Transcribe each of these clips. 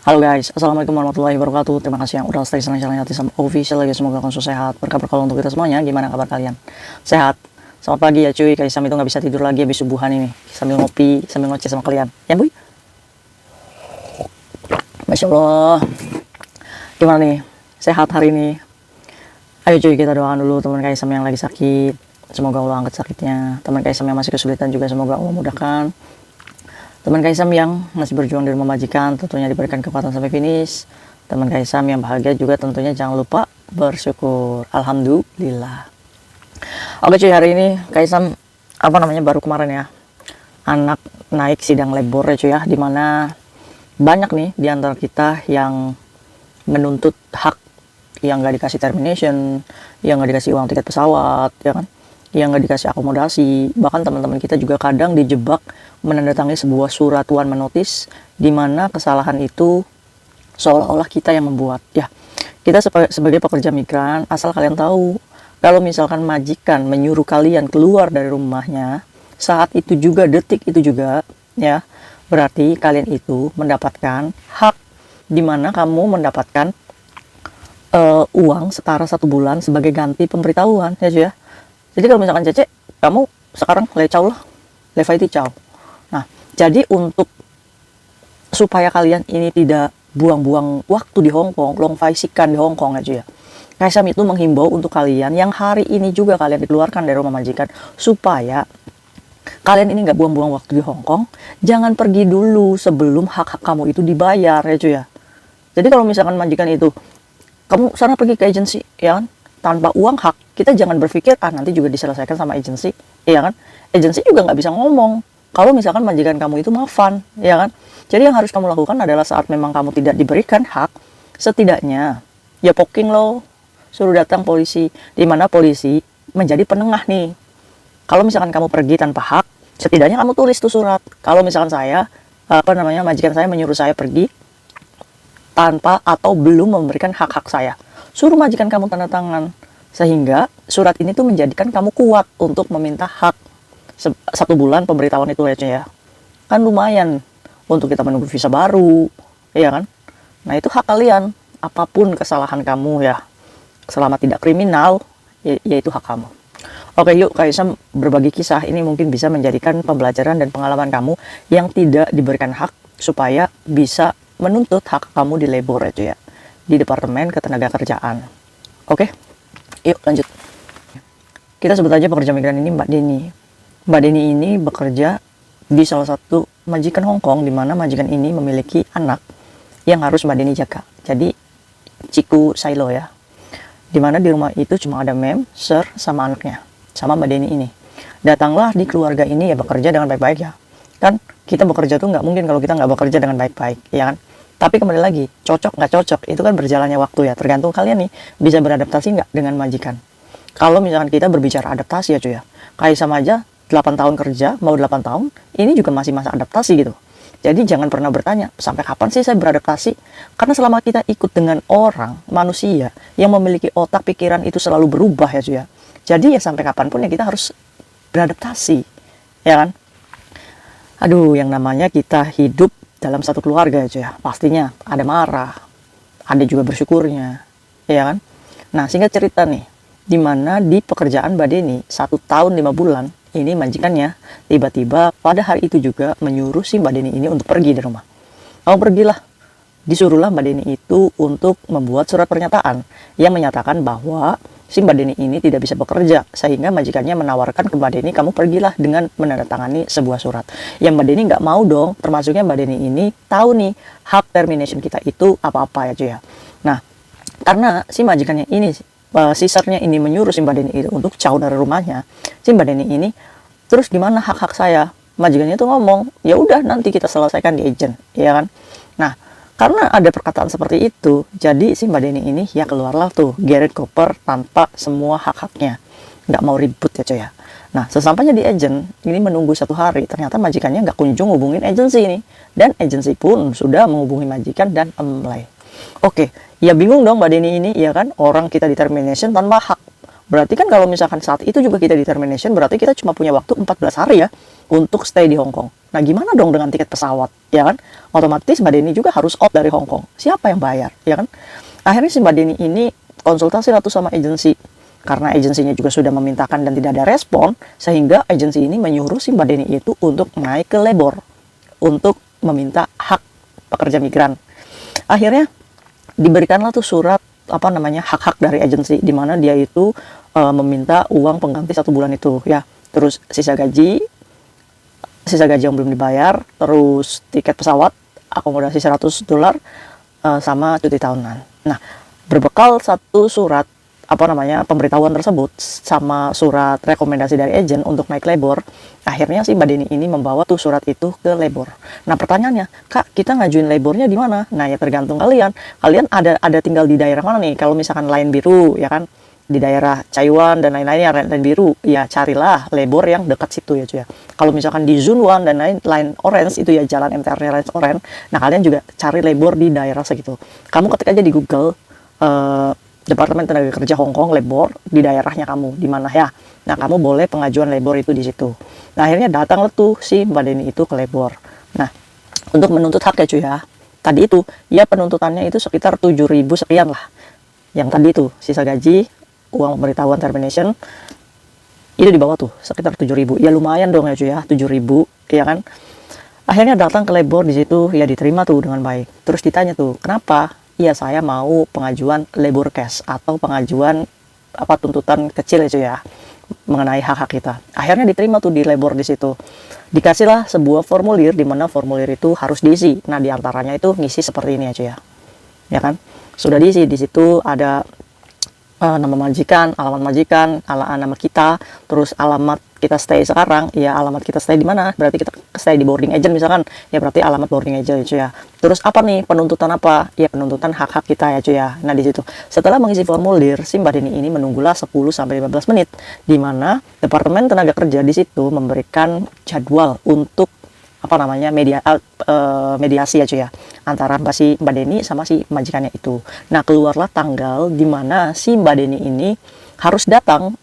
Halo guys, assalamualaikum warahmatullahi wabarakatuh. Terima kasih yang udah stay channel Yatisam Official lagi. Semoga kalian sehat, berkah untuk kita semuanya. Gimana kabar kalian? Sehat? Selamat pagi ya cuy. Kaisam itu nggak bisa tidur lagi habis subuhan ini, sambil ngopi, sambil ngoceh sama kalian. Ya boy? Masya Allah. Gimana nih? Sehat hari ini? Ayo cuy, kita doakan dulu teman Kaisam yang lagi sakit. Semoga Allah angkat sakitnya. Teman Kaisam yang masih kesulitan juga semoga Allah mudahkan. Teman Kaisam yang masih berjuang di rumah majikan tentunya diberikan kekuatan sampai finish. Teman Kaisam yang bahagia juga tentunya jangan lupa bersyukur. Alhamdulillah. Oke cuy, hari ini Kaisam baru kemarin ya, anak naik sidang labor ya cuy ya, dimana banyak nih di antara kita yang menuntut hak, yang nggak dikasih termination, yang nggak dikasih uang tiket pesawat, ya kan, yang nggak dikasih akomodasi. Bahkan teman-teman kita juga kadang dijebak menandatangani sebuah surat one man notice, di mana kesalahan itu seolah-olah kita yang membuat. Ya, kita sebagai pekerja migran, asal kalian tahu, kalau misalkan majikan menyuruh kalian keluar dari rumahnya, saat itu juga, detik itu juga, ya, berarti kalian itu mendapatkan hak, di mana kamu mendapatkan uang setara 1 bulan sebagai ganti pemberitahuan, ya cuy ya. Jadi kalau misalkan Cece, kamu sekarang lecau lah, levaiti ciao. Nah, jadi untuk supaya kalian ini tidak buang-buang waktu di Hong Kong, long vaisikan di Hong Kong aja ya. Kaisam itu menghimbau untuk kalian yang hari ini juga kalian dikeluarkan dari rumah majikan, supaya kalian ini nggak buang-buang waktu di Hong Kong. Jangan pergi dulu sebelum hak-hak kamu itu dibayar ya cuy ya. Jadi kalau misalkan majikan itu, kamu sana pergi ke agensi, ya kan, tanpa uang hak, kita jangan berpikir nanti juga diselesaikan sama agensi, ya kan. Agensi juga nggak bisa ngomong kalau misalkan majikan kamu itu maafan, ya kan. Jadi yang harus kamu lakukan adalah saat memang kamu tidak diberikan hak, setidaknya ya poking lo, suruh datang polisi, di mana polisi menjadi penengah nih. Kalau misalkan kamu pergi tanpa hak, setidaknya kamu tulis tuh surat. Kalau misalkan saya, majikan saya menyuruh saya pergi tanpa atau belum memberikan hak-hak saya, suruh majikan kamu tanda tangan, sehingga surat ini tuh menjadikan kamu kuat untuk meminta hak. 1 bulan pemberitahuan itu ya, kan lumayan untuk kita menunggu visa baru, ya kan. Nah itu hak kalian, apapun kesalahan kamu ya, selama tidak kriminal, yaitu hak kamu. Oke yuk, Kaisam berbagi kisah ini mungkin bisa menjadikan pembelajaran dan pengalaman kamu yang tidak diberikan hak, supaya bisa menuntut hak kamu di labor aja ya, di Departemen Ketenagakerjaan. Oke, yuk lanjut. Kita sebut aja pekerja migran ini Mbak Deni. Mbak Deni ini bekerja di salah satu majikan Hong Kong, di mana majikan ini memiliki anak yang harus Mbak Deni jaga. Jadi Ciku Silo ya, di mana di rumah itu cuma ada Mem, Sir, sama anaknya, sama Mbak Deni ini. Datanglah di keluarga ini ya bekerja dengan baik-baik ya. Kan kita bekerja tuh nggak mungkin kalau kita nggak bekerja dengan baik-baik, ya kan. Tapi kembali lagi, cocok nggak cocok, itu kan berjalannya waktu ya. Tergantung kalian nih, bisa beradaptasi nggak dengan majikan. Kalau misalkan kita berbicara adaptasi ya cuy ya, kayak sama aja 8 tahun kerja, mau 8 tahun, ini juga masih masa adaptasi gitu. Jadi jangan pernah bertanya, sampai kapan sih saya beradaptasi? Karena selama kita ikut dengan orang, manusia, yang memiliki otak pikiran itu selalu berubah ya cuy ya. Jadi ya sampai kapanpun ya kita harus beradaptasi, ya kan? Aduh, yang namanya kita hidup dalam satu keluarga ya cuy ya, pastinya ada marah, ada juga bersyukurnya, ya kan? Nah, singkat cerita nih, dimana di pekerjaan Mbak Deni 1 tahun 5 bulan, ini majikannya tiba-tiba pada hari itu juga menyuruh si Mbak Deni ini untuk pergi dari rumah. Kamu pergilah. Disuruhlah Mbak Deni itu untuk membuat surat pernyataan yang menyatakan bahwa si Mbak Deni ini tidak bisa bekerja, sehingga majikannya menawarkan ke Mbak Deni, kamu pergilah dengan menandatangani sebuah surat. Yang Mbak Deni nggak mau dong, termasuknya Mbak Deni ini tahu nih hak termination kita itu apa-apa ya cuy ya. Nah, karena si majikannya ini, sisarnya ini menyuruh si Mbak Deni itu untuk jauh dari rumahnya, si Mbak Deni ini terus gimana hak-hak saya? Majikannya itu ngomong, ya udah nanti kita selesaikan di agent, ya kan. Nah, karena ada perkataan seperti itu, jadi si Mbak Deni ini ya keluarlah tuh Garrett Cooper tanpa semua hak-haknya, nggak mau ribut ya coy ya. Nah, sesampainya di agent ini menunggu 1 hari, ternyata majikannya nggak kunjung hubungin agensi ini, dan agensi pun sudah menghubungi majikan dan Oke, ya bingung dong Mbak Deni ini, ya kan, orang kita di termination tanpa hak, Berarti kan kalau misalkan saat itu juga kita di termination, berarti kita cuma punya waktu 14 hari ya untuk stay di Hong Kong. Nah, gimana dong dengan tiket pesawat, ya kan? Otomatis Mbak Denny juga harus out dari Hong Kong. Siapa yang bayar, ya kan? Akhirnya si Mbak Denny ini konsultasi lah tuh sama agensi. Karena agensinya juga sudah memintakan dan tidak ada respon, sehingga agensi ini menyuruh si Mbak Denny itu untuk naik ke labor, untuk meminta hak pekerja migran. Akhirnya diberikanlah tuh surat hak-hak dari agensi, di mana dia itu meminta uang pengganti 1 bulan itu ya, terus sisa gaji yang belum dibayar, terus tiket pesawat, akomodasi $100, sama cuti tahunan. Nah, berbekal satu surat pemberitahuan tersebut sama surat rekomendasi dari agen untuk naik labor, akhirnya si Mbak Denny ini membawa tuh surat itu ke labor. Nah, pertanyaannya, Kak, kita ngajuin labornya di mana? Nah, ya tergantung kalian. Kalian ada tinggal di daerah mana nih? Kalau misalkan Line Biru, ya kan, di daerah Caiwan dan lain-lainnya, Line Biru, ya carilah labor yang dekat situ ya cuy ya. Kalau misalkan di Zone 1 dan Line Orange itu ya, jalan MTR-nya Line Orange, nah kalian juga cari labor di daerah segitu. Kamu ketik aja di Google Departemen Tenaga Kerja Hong Kong labor di daerahnya kamu di mana ya. Nah, kamu boleh pengajuan labor itu di situ. Nah, akhirnya datanglah tuh si Mbak Denny itu ke labor. Nah, untuk menuntut hak ya cuy ya. Tadi itu ya penuntutannya itu sekitar 7.000 sekian lah. Yang tadi itu sisa gaji, uang pemberitahuan termination itu di bawah tuh sekitar 7.000. Ya lumayan dong ya cuy ya, 7.000 ya kan. Akhirnya datang ke labor di situ, ya diterima tuh dengan baik. Terus ditanya tuh, kenapa? Iya, saya mau pengajuan labor case atau pengajuan tuntutan kecil itu ya mengenai hak-hak kita. Akhirnya diterima tuh di labor di situ. Dikasihlah sebuah formulir, di mana formulir itu harus diisi. Nah, diantaranya itu ngisi seperti ini aja ya. Ya kan? Sudah diisi, di situ ada nama majikan, nama kita, terus alamat kita stay sekarang, ya alamat kita stay di mana, berarti kita stay di boarding agent misalkan, ya berarti alamat boarding agent cuy ya. Terus apa nih, penuntutan apa? Ya penuntutan hak-hak kita ya cuy ya. Nah, di situ setelah mengisi formulir, si Mbak Denny ini menunggulah 10-15 menit, di mana Departemen Tenaga Kerja di situ memberikan jadwal untuk mediasi ya cuy ya, antara si Mbak Denny sama si majikannya itu. Nah, keluarlah tanggal di mana si Mbak Denny ini harus datang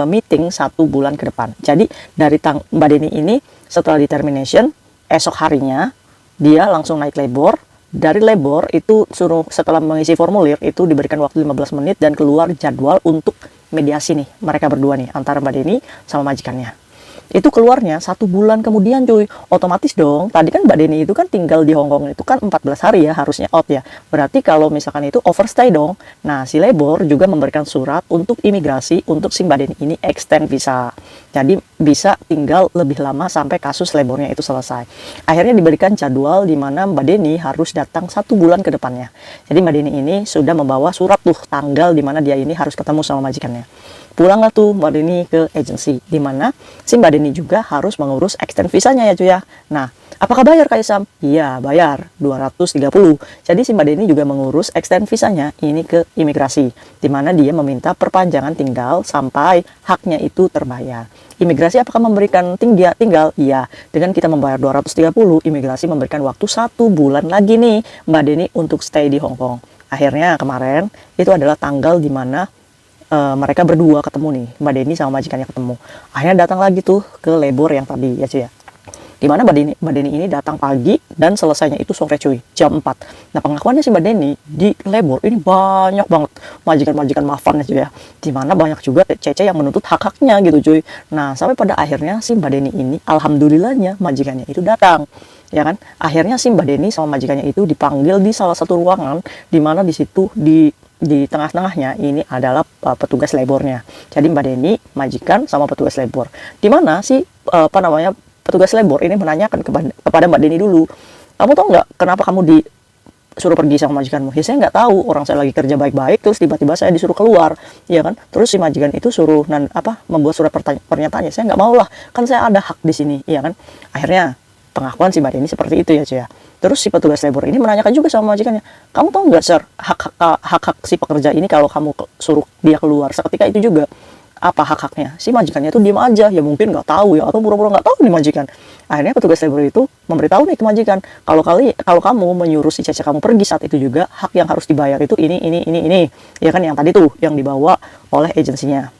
meeting 1 bulan ke depan. Jadi dari Mbak Denny ini setelah di termination, esok harinya dia langsung naik labor. Dari labor itu setelah mengisi formulir itu diberikan waktu 15 menit dan keluar jadwal untuk mediasi nih, mereka berdua nih, antara Mbak Denny sama majikannya. Itu keluarnya 1 bulan kemudian cuy. Otomatis dong, tadi kan Mbak Denny itu kan tinggal di Hong Kong itu kan 14 hari ya harusnya out ya. Berarti kalau misalkan itu overstay dong. Nah, si labor juga memberikan surat untuk imigrasi untuk si Mbak Denny ini extend visa. Jadi bisa tinggal lebih lama sampai kasus labornya itu selesai. Akhirnya diberikan jadwal di mana Mbak Denny harus datang 1 bulan ke depannya. Jadi Mbak Denny ini sudah membawa surat tuh tanggal di mana dia ini harus ketemu sama majikannya. Pulanglah tuh Mbak Denny ke agensi, di mana si Mbak Denny juga harus mengurus extend visanya ya cuy ya. Nah, apakah bayar Kak Isam? Iya, bayar 230. Jadi si Mbak Denny juga mengurus extend visanya ini ke imigrasi, di mana dia meminta perpanjangan tinggal sampai haknya itu terbayar. Imigrasi apakah memberikan tinggal? Iya, dengan kita membayar 230, imigrasi memberikan waktu 1 bulan lagi nih Mbak Denny untuk stay di Hong Kong. Akhirnya kemarin itu adalah tanggal di mana mereka berdua ketemu nih, Mbak Denny sama majikannya ketemu. Akhirnya datang lagi tuh ke labor yang tadi ya cuy ya. Dimana Mbak Denny ini datang pagi dan selesainya itu sore cuy, jam 4. Nah, pengakuannya si Mbak Denny di labor ini banyak banget majikan-majikan mafannya cuy ya. Dimana banyak juga cece yang menuntut hak-haknya gitu cuy. Nah, sampai pada akhirnya si Mbak Denny ini alhamdulillahnya majikannya itu datang. Ya kan? Akhirnya si Mbak Denny sama majikannya itu dipanggil di salah satu ruangan, dimana di situ di tengah-tengahnya ini adalah petugas labornya. Jadi Mbak Denny, majikan sama petugas labor. Di mana sih petugas labor ini menanyakan kepada Mbak Denny dulu, kamu tahu nggak kenapa kamu disuruh pergi sama majikanmu? Ya saya nggak tahu, orang saya lagi kerja baik-baik terus tiba-tiba saya disuruh keluar, ya kan? Terus si majikan itu suruh membuat surat pernyataannya. Saya nggak mau lah, kan saya ada hak di sini, ya kan? Akhirnya pengakuan si Mbak Denny seperti itu ya cuy ya. Terus si petugas labor ini menanyakan juga sama majikannya, kamu tahu nggak sir, hak-hak si pekerja ini kalau kamu suruh dia keluar seketika itu juga, apa hak-haknya? Si majikannya tuh diem aja, ya mungkin nggak tahu ya, atau pura-pura nggak tahu nih majikan. Akhirnya petugas labor itu memberitahu nih ke majikan, kalau kamu menyuruh si cece kamu pergi saat itu juga, hak yang harus dibayar itu ini, ya kan, yang tadi tuh yang dibawa oleh agensinya.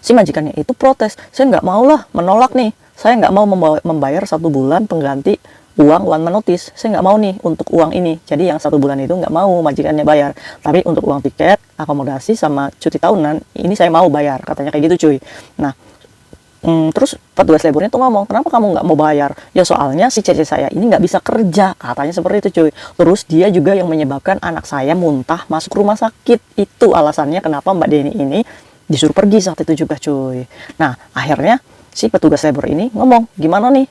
si majikannya itu protes, saya nggak mau lah, menolak nih, saya nggak mau membayar 1 bulan pengganti uang one man notice, saya nggak mau nih untuk uang ini. Jadi yang 1 bulan itu nggak mau majikannya bayar, tapi untuk uang tiket, akomodasi sama cuti tahunan ini saya mau bayar, katanya kayak gitu cuy. Nah terus petugas labornya tuh ngomong, kenapa kamu nggak mau bayar? Ya soalnya si cece saya ini nggak bisa kerja, katanya seperti itu cuy. Terus dia juga yang menyebabkan anak saya muntah masuk rumah sakit, itu alasannya kenapa Mbak Deni ini disuruh pergi saat itu juga cuy. Nah akhirnya si petugas labor ini ngomong, gimana nih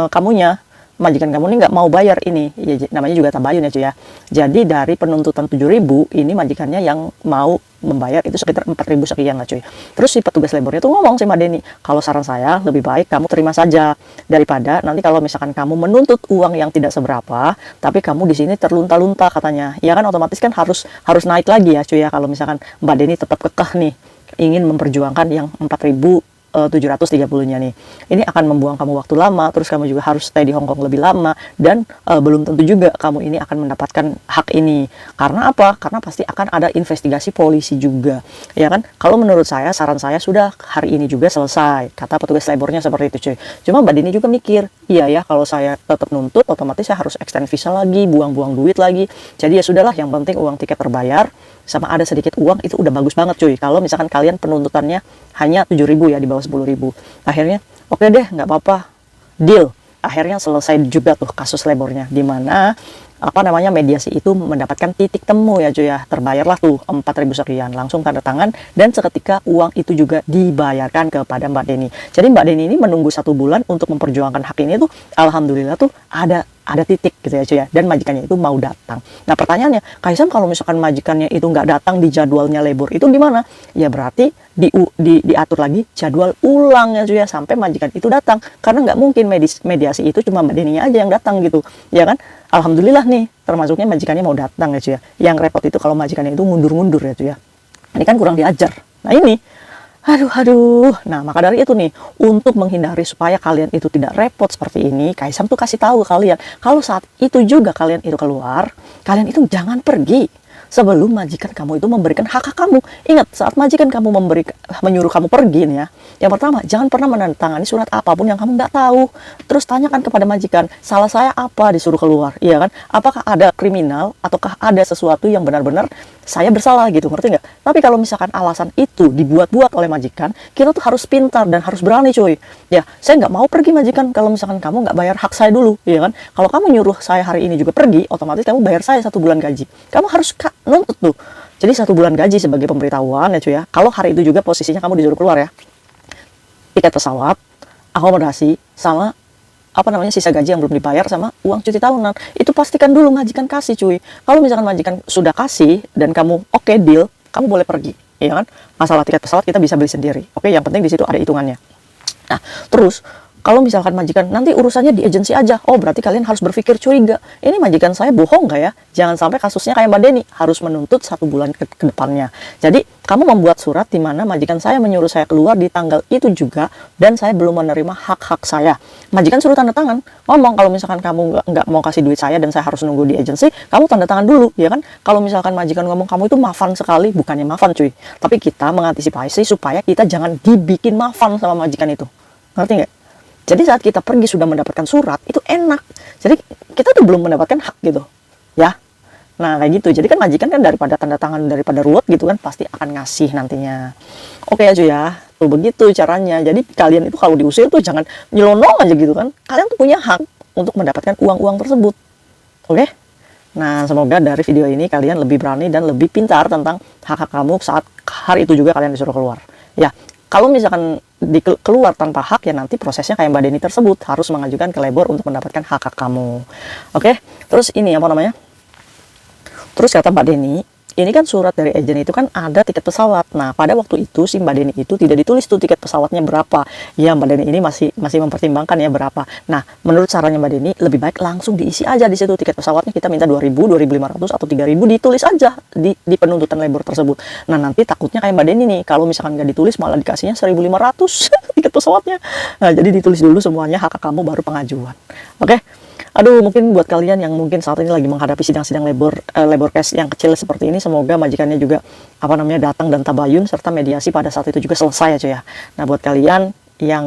kamunya, majikan kamu ini nggak mau bayar ini, ya, namanya juga tabayun ya cuy ya. Jadi dari penuntutan 7.000 ini majikannya yang mau membayar itu sekitar 4.000 sekian lah cuy. Terus si petugas labornya tuh ngomong sama Deni, kalau saran saya lebih baik kamu terima saja, daripada nanti kalau misalkan kamu menuntut uang yang tidak seberapa tapi kamu di sini terlunta-lunta, katanya ya kan, otomatis kan harus naik lagi ya cuy ya, kalau misalkan Mbak Deni tetap kekeh nih ingin memperjuangkan yang 4.730-nya nih. Ini akan membuang kamu waktu lama, terus kamu juga harus stay di Hong Kong lebih lama, dan belum tentu juga kamu ini akan mendapatkan hak ini. Karena apa? Karena pasti akan ada investigasi polisi juga, ya kan? Kalau menurut saya, saran saya sudah hari ini juga selesai, kata petugas labornya seperti itu cuy. Cuma Mbak Dini juga mikir, iya ya, kalau saya tetap nuntut, otomatis saya harus extend visa lagi, buang-buang duit lagi. Jadi ya sudahlah, yang penting uang tiket terbayar, sama ada sedikit uang, itu udah bagus banget cuy. Kalau misalkan kalian penuntutannya hanya 7.000 ya, di bawah 10.000. Akhirnya oke deh, nggak apa-apa, deal. Akhirnya selesai juga tuh kasus labornya, dimana mediasi itu mendapatkan titik temu ya cuy ya. Terbayarlah tuh 4.000 sekian, langsung tanda tangan, dan seketika uang itu juga dibayarkan kepada Mbak Deni. Jadi Mbak Deni ini menunggu 1 bulan untuk memperjuangkan hak ini tuh, alhamdulillah tuh ada titik gitu ya cuy ya, dan majikannya itu mau datang. Nah pertanyaannya, Kaisam, kalau misalkan majikannya itu nggak datang di jadwalnya labor itu gimana? Ya berarti diatur lagi jadwal ulang ya cuy ya, sampai majikan itu datang, karena nggak mungkin mediasi itu cuma Mbak Deninya aja yang datang gitu ya kan. Alhamdulillah nih, termasuknya majikannya mau datang ya cuy ya. Yang repot itu kalau majikannya itu mundur-mundur ya cuy ya, ini kan kurang diajar. Nah ini aduh. Nah, maka dari itu nih, untuk menghindari supaya kalian itu tidak repot seperti ini, Kaisam tuh kasih tahu ke kalian, kalau saat itu juga kalian itu keluar, kalian itu jangan pergi sebelum majikan kamu itu memberikan hak kamu. Ingat, saat majikan kamu menyuruh kamu pergi nih ya, yang pertama, jangan pernah menandatangani surat apapun yang kamu nggak tahu. Terus tanyakan kepada majikan, salah saya apa disuruh keluar, iya kan? Apakah ada kriminal, ataukah ada sesuatu yang benar-benar saya bersalah gitu, ngerti nggak? Tapi kalau misalkan alasan itu dibuat-buat oleh majikan, kita tuh harus pintar dan harus berani cuy. Ya, saya nggak mau pergi majikan kalau misalkan kamu nggak bayar hak saya dulu, iya kan? Kalau kamu nyuruh saya hari ini juga pergi, otomatis kamu bayar saya 1 bulan gaji. Kamu harus nuntut tuh. Jadi 1 bulan gaji sebagai pemberitahuan ya cuy ya. Kalau hari itu juga posisinya kamu disuruh keluar ya, tiket pesawat, akomodasi, sama sisa gaji yang belum dibayar, sama uang cuti tahunan, itu pastikan dulu majikan kasih cuy. Kalau misalkan majikan sudah kasih dan kamu oke, deal, kamu boleh pergi, ya kan? Masalah tiket pesawat kita bisa beli sendiri. Oke, yang penting di situ ada hitungannya. Nah, terus kalau misalkan majikan nanti urusannya di agensi aja, oh berarti kalian harus berpikir curiga, ini majikan saya bohong nggak ya? Jangan sampai kasusnya kayak Mbak Deni, harus menuntut 1 bulan ke depannya. Jadi kamu membuat surat di mana majikan saya menyuruh saya keluar di tanggal itu juga, dan saya belum menerima hak-hak saya. Majikan suruh tanda tangan, ngomong kalau misalkan kamu nggak mau kasih duit saya dan saya harus nunggu di agensi, kamu tanda tangan dulu, ya kan? Kalau misalkan majikan ngomong kamu itu mafan sekali, bukannya mafan cuy, tapi kita mengantisipasi supaya kita jangan dibikin mafan sama majikan itu, ngerti nggak? Jadi saat kita pergi sudah mendapatkan surat, itu enak. Jadi kita tuh belum mendapatkan hak gitu, ya. Nah kayak gitu. Jadi kan majikan kan daripada tanda tangan, daripada ruwet gitu kan, pasti akan ngasih nantinya. Oke aja ya, tuh begitu caranya. Jadi kalian itu kalau diusir tuh jangan nyelonong aja gitu kan. Kalian tuh punya hak untuk mendapatkan uang-uang tersebut. Oke? Nah semoga dari video ini kalian lebih berani dan lebih pintar tentang hak-hak kamu saat hari itu juga kalian disuruh keluar. Ya, kalau misalkan keluar tanpa hak, ya nanti prosesnya kayak Mbak Deni tersebut, harus mengajukan ke labor untuk mendapatkan hak-hak kamu. Oke, terus ini terus kata Mbak Deni, ini kan surat dari agen itu kan ada tiket pesawat. Nah pada waktu itu si Mbak Deni itu tidak ditulis tuh tiket pesawatnya berapa. Ya Mbak Deni ini masih mempertimbangkan ya berapa. Nah menurut caranya Mbak Deni, lebih baik langsung diisi aja di situ tiket pesawatnya, kita minta 2.000, 2.500 atau 3.000, ditulis aja di penuntutan labor tersebut. Nah nanti takutnya kayak Mbak Deni nih, kalau misalkan nggak ditulis malah dikasihnya 1.500 tiket pesawatnya. Nah jadi ditulis dulu semuanya hak kamu baru pengajuan. Oke. Aduh, mungkin buat kalian yang mungkin saat ini lagi menghadapi sidang-sidang labor case yang kecil seperti ini, semoga majikannya juga datang dan tabayun serta mediasi pada saat itu juga selesai ya cuy ya. Nah, buat kalian yang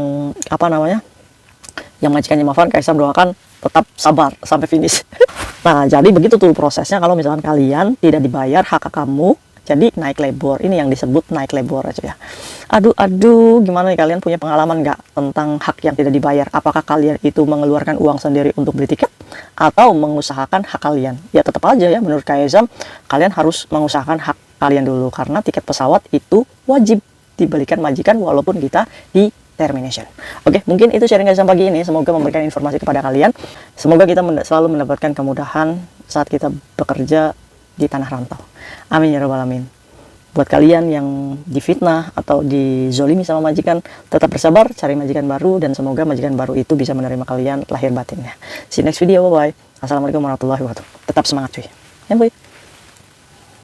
yang majikannya maafkan, Kaisar doakan tetap sabar sampai finish. Nah, jadi begitu tuh prosesnya kalau misalkan kalian tidak dibayar hak kamu, jadi naik labor. Ini yang disebut naik labor aja ya. Aduh, gimana nih, kalian punya pengalaman nggak tentang hak yang tidak dibayar? Apakah kalian itu mengeluarkan uang sendiri untuk beli tiket atau mengusahakan hak kalian? Ya tetap aja ya, menurut Kaizam, kalian harus mengusahakan hak kalian dulu, karena tiket pesawat itu wajib dibelikan majikan walaupun kita di termination. Oke, mungkin itu sharing Kaizam pagi ini. Semoga memberikan informasi kepada kalian. Semoga kita selalu mendapatkan kemudahan saat kita bekerja di tanah rantau. Amin ya rabbal alamin. Buat kalian yang difitnah atau dizolimi sama majikan, tetap bersabar, cari majikan baru, dan semoga majikan baru itu bisa menerima kalian lahir batinnya. See you next video, bye bye. Assalamualaikum warahmatullahi wabarakatuh. Tetap semangat cuy. Ya boy.